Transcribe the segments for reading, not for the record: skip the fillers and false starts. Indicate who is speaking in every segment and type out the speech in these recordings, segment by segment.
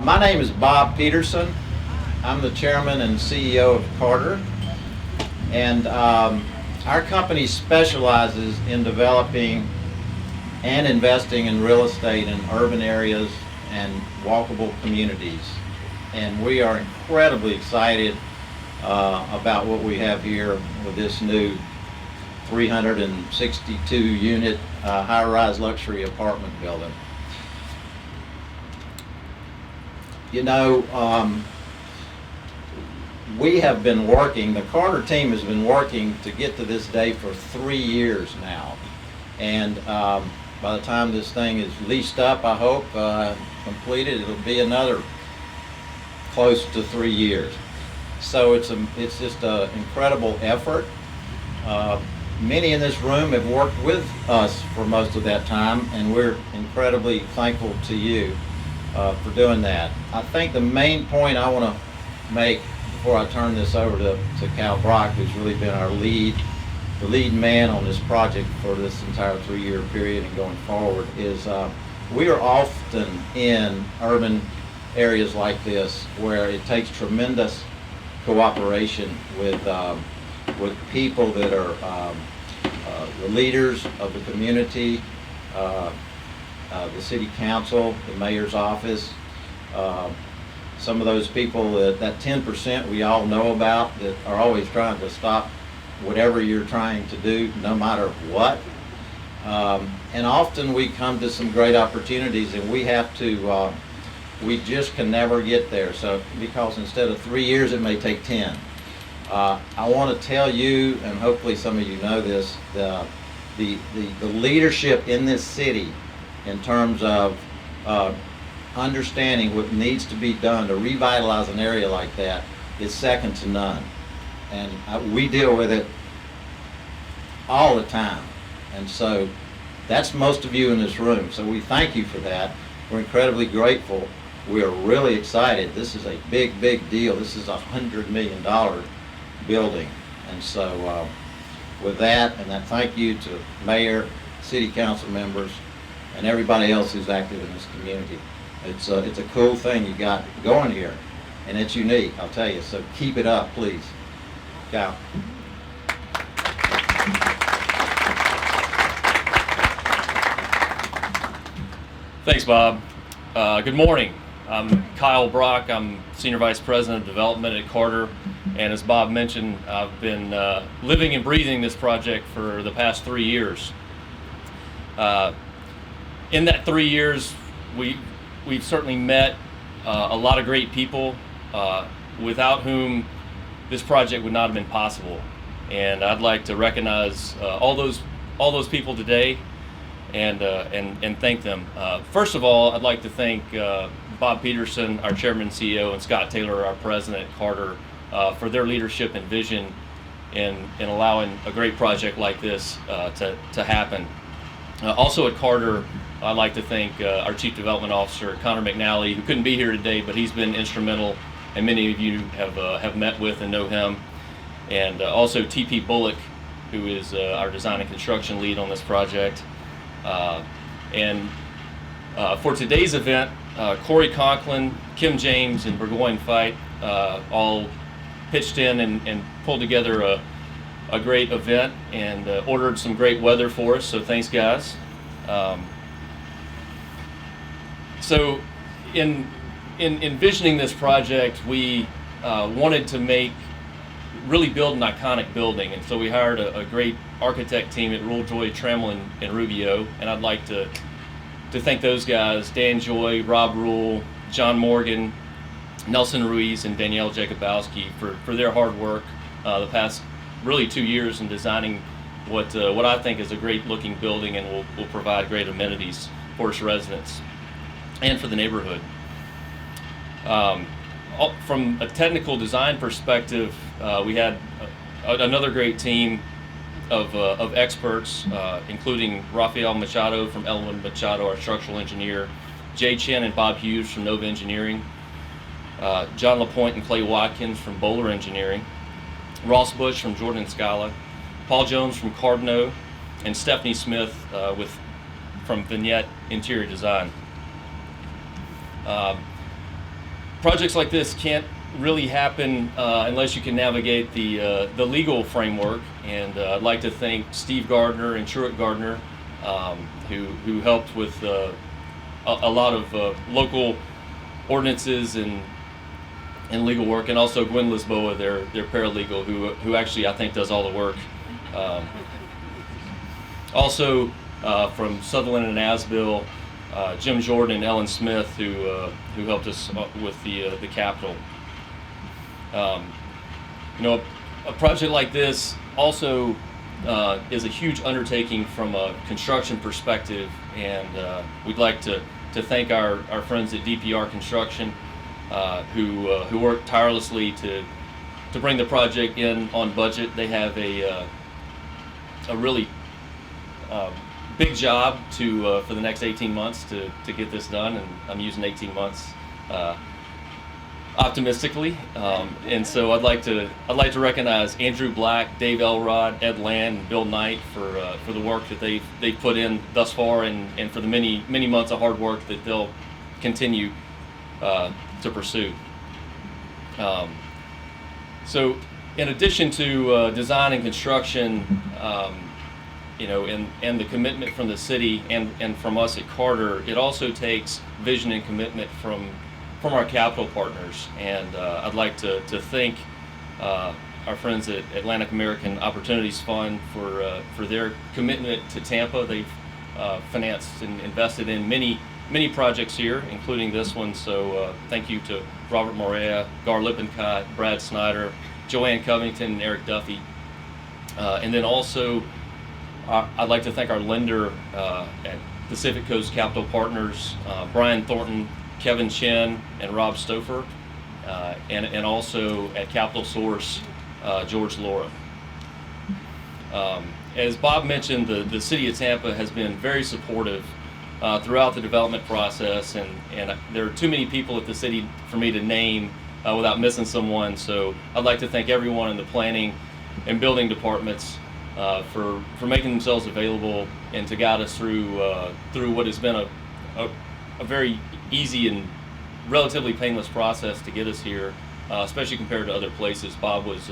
Speaker 1: My name is Bob Peterson. I'm the chairman and CEO of Carter, and our company specializes in developing and investing in real estate in urban areas and walkable communities. And we are incredibly excited about what we have here with this new 362 unit high-rise luxury apartment building. You know, we have been working, the Carter team has been working to get to this day for 3 years now. And by the time this thing is leased up, I hope, completed, it'll be another close to 3 years. So it's just an incredible effort. Many in this room have worked with us for most of that time, and we're incredibly thankful to you for doing that. I think the main point I want to make before I turn this over to Cal Brock, who's really been our the lead man on this project for this entire 3-year period and going forward, is we are often in urban areas like this where it takes tremendous cooperation with people that are the leaders of the community, the city council, the mayor's office, some of those people, that 10% we all know about that are always trying to stop whatever you're trying to do, no matter what. And often we come to some great opportunities, and we have to, we just can never get there. So because instead of 3 years, it may take 10. I want to tell you, and hopefully some of you know this, the leadership in this city in terms of understanding what needs to be done to revitalize an area like that is second to none. And we deal with it all the time. And so that's most of you in this room. So we thank you for that. We're incredibly grateful. We are really excited. This is a big, big deal. This is $100 million building. And so with that, and that thank you to mayor, city council members, and everybody else who's active in this community. It's a cool thing you got going here, and it's unique, I'll tell you. So keep it up, please. Cal.
Speaker 2: Thanks, Bob. Good morning. I'm Kyle Brock. I'm Senior Vice President of Development at Carter. And as Bob mentioned, I've been living and breathing this project for the past 3 years. In that 3 years, we've certainly met a lot of great people without whom this project would not have been possible. And I'd like to recognize all those people today and thank them. First of all, I'd like to thank Bob Peterson, our Chairman and CEO, and Scott Taylor, our President at Carter, for their leadership and vision in allowing a great project like this to happen. Also at Carter, I'd like to thank our Chief Development Officer, Connor McNally, who couldn't be here today, but he's been instrumental, and many of you have met with and know him. And also TP Bullock, who is our design and construction lead on this project. For today's event, Corey Conklin, Kim James, and Burgoyne Fight all pitched in and pulled together a great event and ordered some great weather for us, so thanks guys. So in envisioning this project, we wanted to really build an iconic building, and so we hired a great architect team at Rule Joy, Trammell and Rubio, and I'd like to thank those guys, Dan Joy, Rob Rule, John Morgan, Nelson Ruiz, and Danielle Jacobowski for their hard work the past really 2 years in designing what I think is a great looking building and will provide great amenities for its residents and for the neighborhood. From a technical design perspective, we had another great team of experts, including Rafael Machado from Elwin Machado, our structural engineer, Jay Chen and Bob Hughes from Nova Engineering, John LaPointe and Clay Watkins from Bowler Engineering, Ross Bush from Jordan Scala, Paul Jones from Cardno, and Stephanie Smith from Vignette Interior Design. projects like this can't really happen unless you can navigate the legal framework. And I'd like to thank Steve Gardner and Truett Gardner, who helped with a lot of local ordinances and legal work, and also Gwen Lisboa, their paralegal, who actually I think does all the work. Also from Sutherland and Asbill, Jim Jordan and Ellen Smith, who helped us with the capital. A project like this also is a huge undertaking from a construction perspective, and we'd like to thank our friends at DPR Construction, who worked tirelessly to bring the project in on budget. They have a really big job for the next 18 months to get this done, and I'm using 18 months optimistically. And so I'd like to recognize Andrew Black, Dave Elrod, Ed Land, and Bill Knight for the work that they've put in thus far, and for the many months of hard work that they'll continue to pursue. So in addition to design and construction, and the commitment from the city and from us at Carter, it also takes vision and commitment from our capital partners. And I'd like to thank our friends at Atlantic American Opportunities Fund for their commitment to Tampa. They've financed and invested in many projects here, including this one. So thank you to Robert Morea, Gar Lippincott, Brad Snyder, Joanne Covington, and Eric Duffy. And then also, I'd like to thank our lender at Pacific Coast Capital Partners, Brian Thornton, Kevin Chen, and Rob Stouffer, and also at Capital Source, George Laura. As Bob mentioned, the City of Tampa has been very supportive throughout the development process, and there are too many people at the city for me to name without missing someone. So I'd like to thank everyone in the planning and building departments for making themselves available and to guide us through what has been a very easy and relatively painless process to get us here, especially compared to other places. Bob was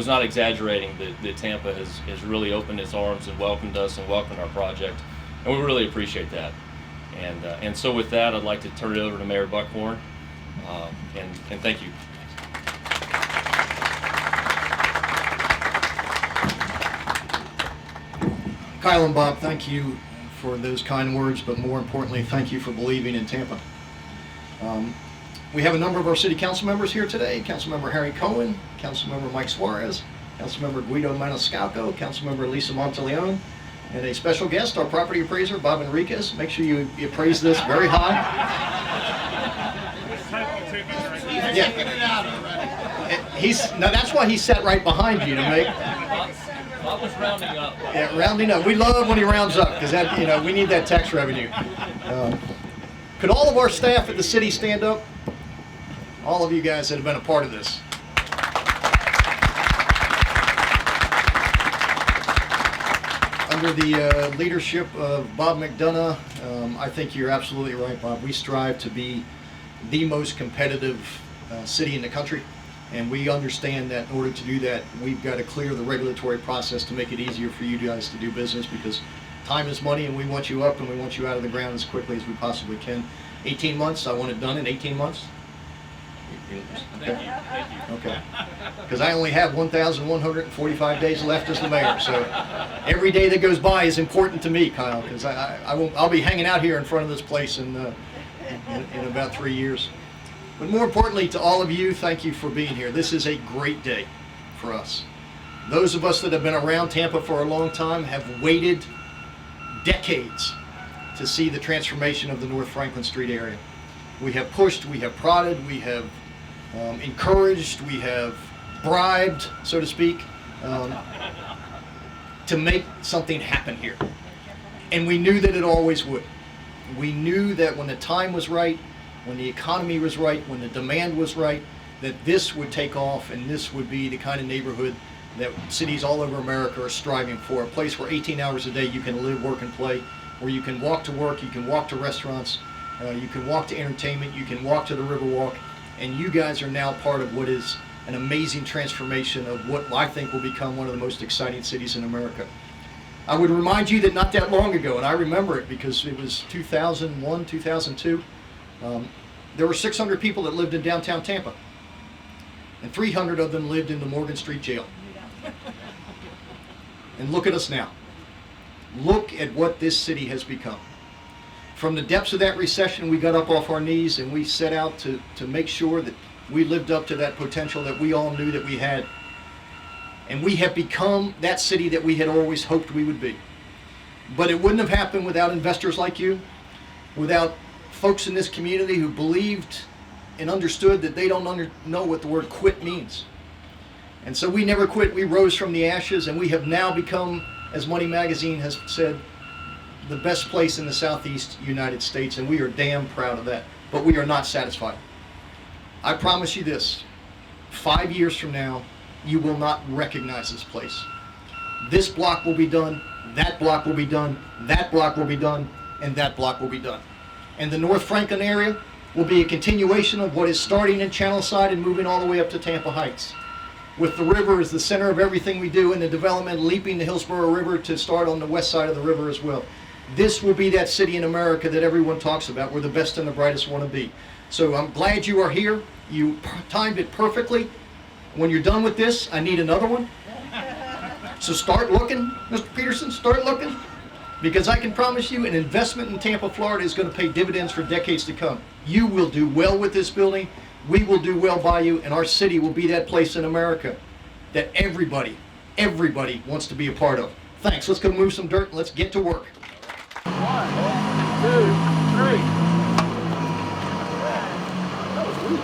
Speaker 2: not exaggerating that Tampa has really opened its arms and welcomed us and welcomed our project, and we really appreciate that. And so with that, I'd like to turn it over to Mayor Buckhorn, and thank you.
Speaker 3: Kyle and Bob, thank you for those kind words, but more importantly, thank you for believing in Tampa. We have a number of our city council members here today. Councilmember Harry Cohen, Councilmember Mike Suarez, Councilmember Guido Maniscalco, Councilmember Lisa Monteleone, and a special guest, our property appraiser, Bob Enriquez. Make sure you appraise this very high. Yeah. Now that's why he sat right behind you, to make.
Speaker 2: Bob was rounding up.
Speaker 3: Yeah, rounding up. We love when he rounds up, because that, we need that tax revenue. Could all of our staff at the city stand up? All of you guys that have been a part of this. Under the leadership of Bob McDonough, I think you're absolutely right, Bob. We strive to be the most competitive city in the country, and we understand that in order to do that, we've got to clear the regulatory process to make it easier for you guys to do business, because time is money, and we want you up and we want you out of the ground as quickly as we possibly can. 18 months, I want it done in 18 months. Okay. Okay. Because I only have 1,145 days left as the mayor, so every day that goes by is important to me, Kyle, because I'll be hanging out here in front of this place in about 3 years. But more importantly, to all of you, thank you for being here. This is a great day for us. Those of us that have been around Tampa for a long time have waited decades to see the transformation of the North Franklin Street area. We have pushed, we have prodded, we have encouraged, we have bribed, so to speak, to make something happen here. And we knew that it always would. We knew that when the time was right, when the economy was right, when the demand was right, that this would take off and this would be the kind of neighborhood that cities all over America are striving for. A place where 18 hours a day you can live, work, and play, where you can walk to work, you can walk to restaurants, you can walk to entertainment, you can walk to the Riverwalk, And you guys are now part of what is an amazing transformation of what I think will become one of the most exciting cities in America. I would remind you that not that long ago, and I remember it because it was 2001, 2002, there were 600 people that lived in downtown Tampa, and 300 of them lived in the Morgan Street jail. And look at us now. Look at what this city has become. From the depths of that recession, we got up off our knees and we set out to make sure that we lived up to that potential that we all knew that we had. And we have become that city that we had always hoped we would be. But it wouldn't have happened without investors like you, without folks in this community who believed and understood that they don't know what the word quit means. And so we never quit. We rose from the ashes, and we have now become, as Money Magazine has said, the best place in the Southeast United States, and we are damn proud of that. But we are not satisfied. I promise you this, 5 years from now, you will not recognize this place. This block will be done, that block will be done, that block will be done, and that block will be done. And the North Franklin area will be a continuation of what is starting in Channelside and moving all the way up to Tampa Heights. With the river as the center of everything we do, and the development leaping the Hillsborough River to start on the west side of the river as well. This will be that city in America that everyone talks about, where the best and the brightest want to be. So I'm glad you are here. You timed it perfectly. When you're done with this, I need another one. So start looking, Mr. Peterson, start looking. Because I can promise you an investment in Tampa, Florida is going to pay dividends for decades to come. You will do well with this building. We will do well by you, and our city will be that place in America that everybody wants to be a part of. Thanks. Let's go move some dirt and let's get to work.
Speaker 4: 1, 2, 3.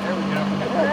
Speaker 4: There we go.